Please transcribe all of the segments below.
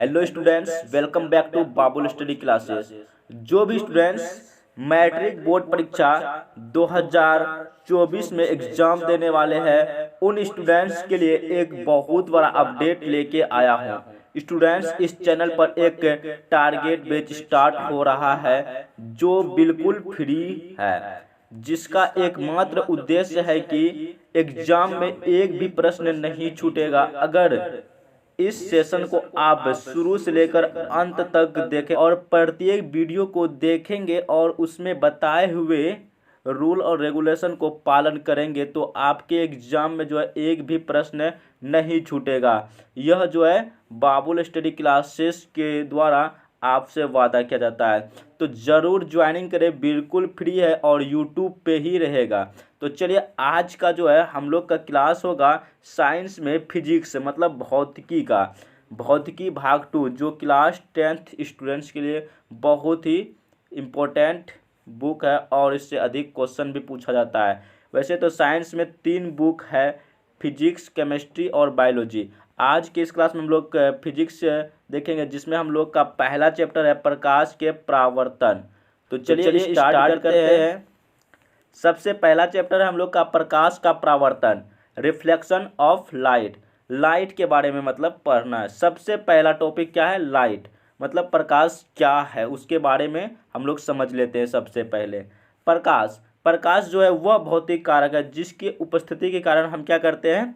Hello students, welcome back to Babul study classes. जो भी students matric board परीक्षा 2024 में एग्जाम देने वाले हैं, उन स्टूडेंट्स के लिए एक बहुत बड़ा अपडेट लेके आया हूँ। स्टूडेंट्स, इस चैनल पर एक टारगेट बैच स्टार्ट हो रहा है जो बिल्कुल फ्री है, जिसका एकमात्र उद्देश्य है कि एग्जाम में एक भी प्रश्न नहीं छूटेगा। अगर इस सेशन को आप शुरू से लेकर अंत तक देखें और प्रत्येक वीडियो को देखेंगे और उसमें बताए हुए रूल और रेगुलेशन को पालन करेंगे तो आपके एग्जाम में जो है एक भी प्रश्न नहीं छूटेगा। यह जो है बाबुल स्टडी क्लासेस के द्वारा आपसे वादा किया जाता है। तो ज़रूर ज्वाइनिंग करें, बिल्कुल फ्री है और यूट्यूब पे ही रहेगा। तो चलिए, आज का जो है हम लोग का क्लास होगा साइंस में फिजिक्स मतलब भौतिकी का। भौतिकी भाग 2 जो क्लास 10th स्टूडेंट्स के लिए बहुत ही इम्पोर्टेंट बुक है और इससे अधिक क्वेश्चन भी पूछा जाता है। वैसे तो साइंस में 3 बुक है, फिजिक्स, केमिस्ट्री और बायोलॉजी। आज के इस क्लास में हम लोग फिजिक्स देखेंगे, जिसमें हम लोग का पहला चैप्टर है प्रकाश के परावर्तन। तो चलिए स्टार्ट करते हैं। सबसे पहला चैप्टर है हम लोग का प्रकाश का परावर्तन, रिफ्लेक्शन ऑफ लाइट। लाइट के बारे में मतलब पढ़ना है। सबसे पहला टॉपिक क्या है? लाइट मतलब प्रकाश क्या है, उसके बारे में हम लोग समझ लेते हैं। सबसे पहले प्रकाश प्रकाश जो है वह भौतिक कारक है जिसकी उपस्थिति के कारण हम क्या करते हैं,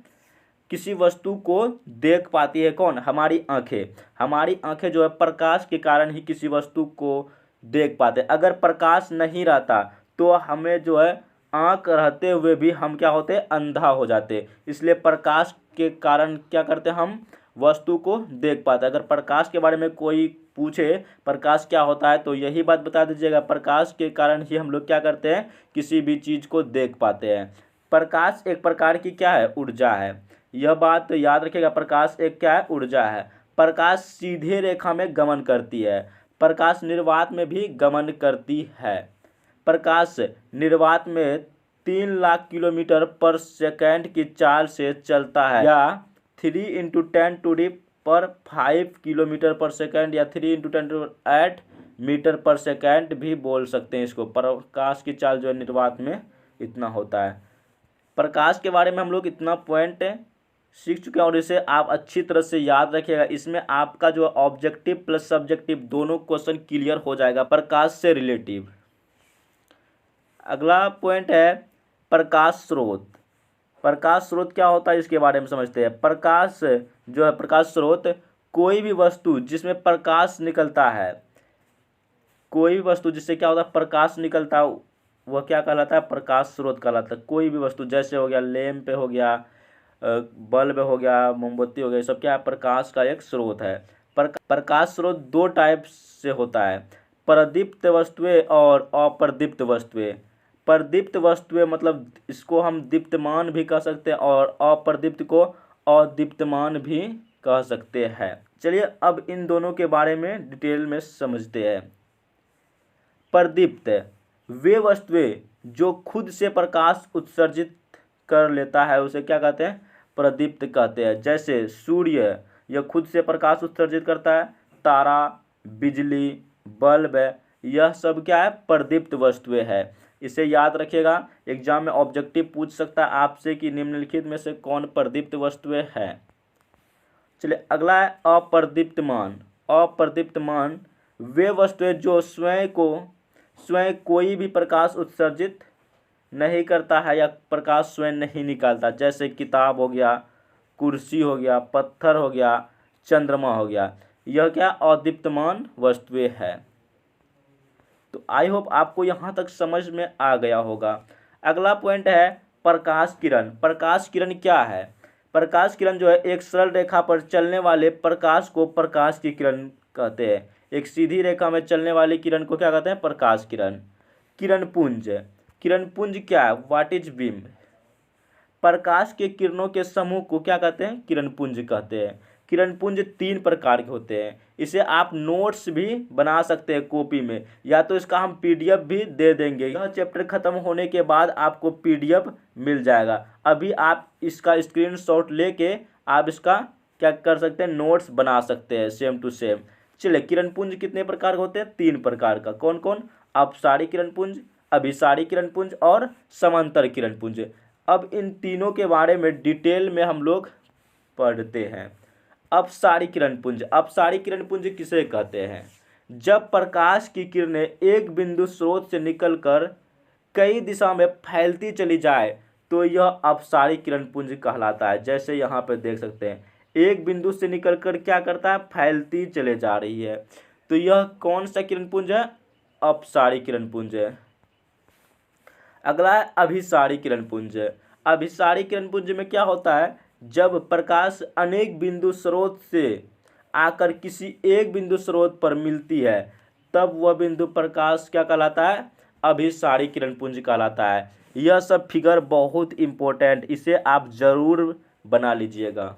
किसी वस्तु को देख पाती है। कौन? हमारी आंखें। हमारी आंखें जो है प्रकाश के कारण ही किसी वस्तु को देख पाते हैं। अगर प्रकाश नहीं रहता तो हमें जो है आंख रहते हुए भी हम क्या होते, अंधा हो जाते। इसलिए प्रकाश के कारण क्या करते, हम वस्तु को देख पाते। अगर प्रकाश के बारे में कोई पूछे प्रकाश क्या होता है तो यही बात बता दीजिएगा, प्रकाश के कारण ही हम लोग क्या करते हैं, किसी भी चीज़ को देख पाते हैं। प्रकाश एक प्रकार की क्या है, ऊर्जा है। यह बात याद रखिएगा, प्रकाश एक क्या है, ऊर्जा है। प्रकाश सीधे रेखा में गमन करती है, प्रकाश निर्वात में भी गमन करती है। प्रकाश निर्वात में 3 लाख किलोमीटर पर सेकंड की चाल से चलता है, या 3 × 10⁵ किलोमीटर पर सेकंड, या 3 × 10⁸ मीटर पर सेकंड भी बोल सकते हैं इसको। प्रकाश की चाल जो है निर्वात में इतना होता है। प्रकाश के बारे में हम लोग इतना पॉइंट सीख चुके हैं और इसे आप अच्छी तरह से याद रखिएगा। इसमें आपका जो ऑब्जेक्टिव प्लस सब्जेक्टिव दोनों क्वेश्चन क्लियर हो जाएगा प्रकाश से रिलेटिव। अगला पॉइंट है प्रकाश स्रोत। प्रकाश स्रोत क्या होता है इसके बारे में समझते हैं। प्रकाश जो है, प्रकाश स्रोत कोई भी वस्तु जिसमें प्रकाश निकलता है, कोई भी वस्तु जिससे क्या होता है, प्रकाश निकलता है, वह क्या कहलाता है, प्रकाश स्रोत कहलाता है। कोई भी वस्तु जैसे हो गया लैंप हो गया, बल्ब हो गया, मोमबत्ती हो गया, सब क्या है, प्रकाश का एक स्रोत है। प्रकाश स्रोत 2 टाइप से होता है, प्रदीप्त वस्तुएं और अप्रदीप्त वस्तुएं। प्रदीप्त वस्तुएं मतलब इसको हम दीप्तमान भी कह सकते हैं और अप्रदीप्त को अदीप्तमान भी कह सकते हैं। चलिए अब इन दोनों के बारे में डिटेल में समझते हैं। प्रदीप्त वे वस्तुएं जो खुद से प्रकाश उत्सर्जित कर लेता है उसे क्या कहते हैं, प्रदीप्त कहते हैं। जैसे सूर्य, यह खुद से प्रकाश उत्सर्जित करता है। तारा, बिजली, बल्ब, यह सब क्या है, प्रदीप्त वस्तुएं है। इसे याद रखिएगा, एग्जाम में ऑब्जेक्टिव पूछ सकता है आपसे कि निम्नलिखित में से कौन प्रदीप्त वस्तुएं है। चलिए अगला है अप्रदीप्तमान। अप्रदीप्तमान वे वस्तुएं जो स्वयं कोई भी प्रकाश उत्सर्जित नहीं करता है या प्रकाश स्वयं नहीं निकालता। जैसे किताब हो गया, कुर्सी हो गया, पत्थर हो गया, चंद्रमा हो गया, यह क्या, अदीप्तमान वस्तुएं है। तो आई होप आपको यहाँ तक समझ में आ गया होगा। अगला पॉइंट है प्रकाश किरण। प्रकाश किरण क्या है? प्रकाश किरण जो है एक सरल रेखा पर चलने वाले प्रकाश को प्रकाश की किरण कहते हैं। एक सीधी रेखा में चलने वाली किरण को क्या कहते हैं, प्रकाश किरण। किरण पुंज। किरण पुंज क्या है, व्हाट इज बीम। प्रकाश के किरणों के समूह को क्या कहते हैं, किरण पुंज कहते हैं। किरण पुंज 3 प्रकार के होते हैं। इसे आप नोट्स भी बना सकते हैं कॉपी में, या तो इसका हम पीडीएफ भी दे देंगे। यह चैप्टर खत्म होने के बाद आपको पीडीएफ मिल जाएगा। अभी आप इसका स्क्रीनशॉट लेके आप इसका क्या कर सकते हैं, नोट्स बना सकते हैं सेम टू सेम। चलिए, किरण पुंज कितने प्रकार के होते हैं, 3 प्रकार का। कौन कौन, अपसारी किरण पुंज, अभिसारी किरण पुंज और समांतर किरण पुंज। अब इन तीनों के बारे में डिटेल में हम लोग पढ़ते हैं। अपसारी किरण पुंज, अपसारी किरण पुंज किसे कहते हैं, जब प्रकाश की किरणें एक बिंदु स्रोत से निकलकर कई दिशा में फैलती चली जाए तो यह अपसारी किरण पुंज कहलाता है। जैसे यहाँ पे देख सकते हैं, एक बिंदु से निकलकर क्या करता है, फैलती चले जा रही है, तो यह कौन सा किरण पुंज है, अपसारी किरण पुंज है। अगला है अभिसारी किरण पुंज। अभिसारी किरण पुंज में क्या होता है, जब प्रकाश अनेक बिंदु स्रोत से आकर किसी एक बिंदु स्रोत पर मिलती है तब वह बिंदु प्रकाश क्या कहलाता है, अभिसारी किरण पुंज कहलाता है। यह सब फिगर बहुत इंपॉर्टेंट, इसे आप जरूर बना लीजिएगा।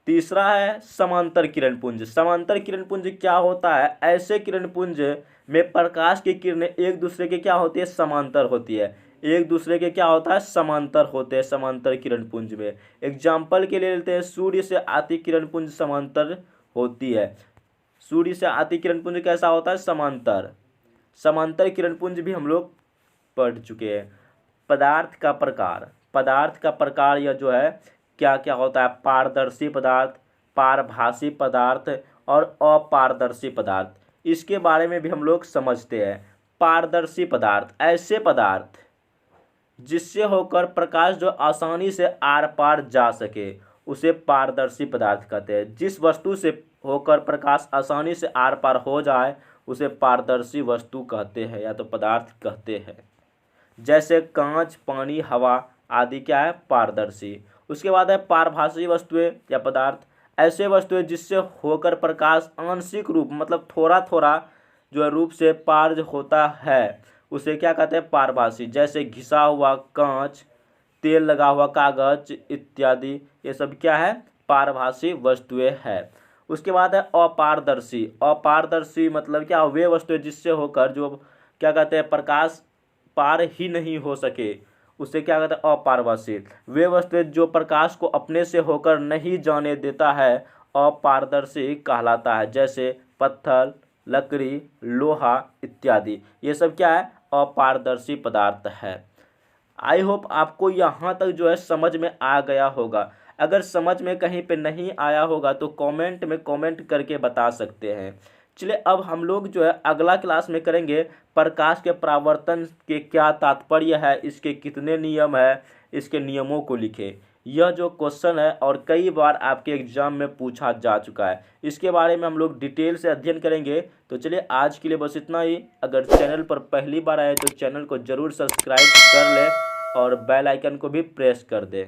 तीसरा है समांतर किरण पुंज। समांतर किरण पुंज क्या होता है, ऐसे किरण पुंज में प्रकाश की किरणें एक दूसरे के क्या होती है, समांतर होती है। एक दूसरे के क्या होता है, समांतर होते हैं समांतर किरण पुंज में। एग्जाम्पल के लिए लेते हैं, सूर्य से आती किरण पुंज समांतर होती है। सूर्य से आती किरण पुंज कैसा होता है, समांतर। समांतर किरण पुंज भी हम लोग पढ़ चुके हैं। पदार्थ का प्रकार, पदार्थ का प्रकार यह जो है क्या क्या होता है, पारदर्शी पदार्थ, पारभासी पदार्थ और अपारदर्शी पदार्थ। इसके बारे में भी हम लोग समझते हैं। पारदर्शी पदार्थ, ऐसे पदार्थ जिससे होकर प्रकाश जो आसानी से आर पार जा सके उसे पारदर्शी पदार्थ कहते हैं। जिस वस्तु से होकर प्रकाश आसानी से आर पार हो जाए उसे पारदर्शी वस्तु कहते हैं या तो पदार्थ कहते हैं। जैसे कांच, पानी, हवा आदि क्या है, पारदर्शी। उसके बाद है पारभासी वस्तुएं या पदार्थ, ऐसे वस्तुएं जिससे होकर प्रकाश आंशिक रूप मतलब थोड़ा थोड़ा जो रूप से पार होता है उसे क्या कहते हैं, पारभासी। जैसे घिसा हुआ कांच, तेल लगा हुआ कागज इत्यादि, ये सब क्या है, पारभासी वस्तुएं है। उसके बाद है अपारदर्शी। अपारदर्शी मतलब क्या, वे वस्तुएं जिससे होकर जो क्या कहते हैं प्रकाश पार ही नहीं हो सके उसे क्या कहते हैं, अपारदर्शी। वे वस्तुएं जो प्रकाश को अपने से होकर नहीं जाने देता है अपारदर्शी कहलाता है। जैसे पत्थर, लकड़ी, लोहा इत्यादि, ये सब क्या है, अपारदर्शी पदार्थ है। आई होप आपको यहाँ तक जो है समझ में आ गया होगा। अगर समझ में कहीं पे नहीं आया होगा तो कमेंट में कमेंट करके बता सकते हैं। चलिए, अब हम लोग जो है अगला क्लास में करेंगे प्रकाश के परावर्तन के क्या तात्पर्य है, इसके कितने नियम है, इसके नियमों को लिखे। यह जो क्वेश्चन है और कई बार आपके एग्जाम में पूछा जा चुका है, इसके बारे में हम लोग डिटेल से अध्ययन करेंगे। तो चलिए, आज के लिए बस इतना ही। अगर चैनल पर पहली बार आए तो चैनल को ज़रूर सब्सक्राइब कर लें और बेल आइकन को भी प्रेस कर दें।